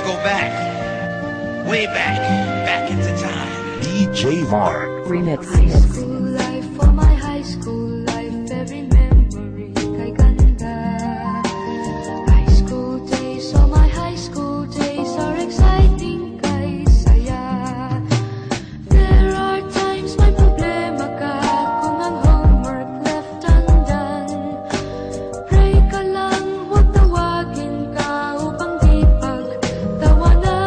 go back, way back, back into time. DJ Mark Remix. High school life, for my high school life, every memory kay ganda. High school days, oh my high school days are exciting kay saya. There are times may problema ka kung ang homework left undone. Pray ka lang, huwag tawagin ka upang di pagtawanan.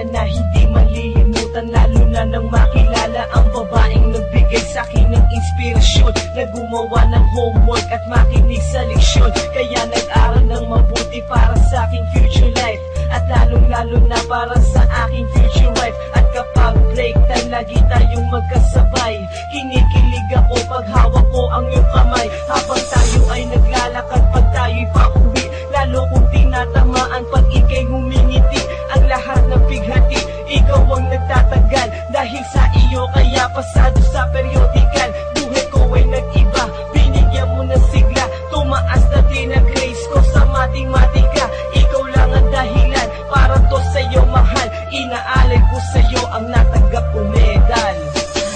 Na hindi malilimutan, lalo na nang makilala ang babaeng nagbigay sa'kin ng inspirasyon, na gumawa ng homework at makinig sa leksyon. Kaya nag-aral ng mabuti para sa aking future life, at lalong-lalo na para sa aking future wife. At kapag break time, lagi tayong magkasabay. Kinikilig ako pag hawak ko ang iyong kamay, habang tayo ay naglalakad pag tayo'y pauwi. Lalo kung tinatamaan pag ika'y humingiti, ang lahat ng bighati, ikaw ang nagtatagal. Dahil sa iyo kaya pasado sa periodical. Buhay ko ay nag-iba, binigyan mo ng sigla. Tumaas na din ang grades ko sa matematika. Ikaw lang ang dahilan para to sa'yo mahal. Inaalay ko sa'yo ang natanggap kong medal.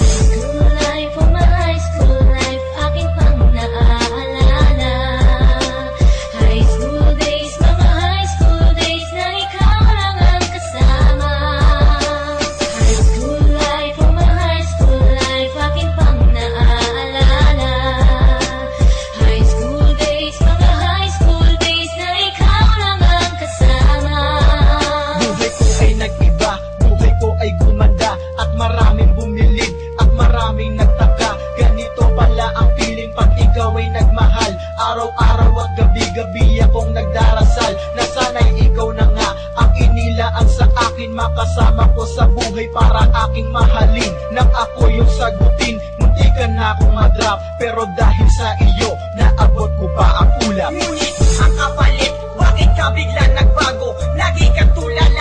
School life, oh my high school life, aking pang naaalala. High school days, mga high school days na ikaw lang ang kasama. High school life, oh my high school life, aking pang naaalala. High school days, mga high school days na ikaw lang ang kasama. Buhay ko ay nag-iba, buhay ko ay gumanda, at maraming bumilig, at maraming nagtaka. Ganito pala ang feeling pag ikaw ay nagmahal. Araw-araw at gabi-gabi akong nagdarasal, na sana'y ikaw na nga ang inilaan sa akin. Makasama ko sa buhay para aking mahalin. Nang ako yung sagutin, munti ka na akong madrop, pero dahil sa iyo, naabot ko pa ang ulap. Ngunit ang kapalit, bakit ka bigla nagbago? Lagi kang tulad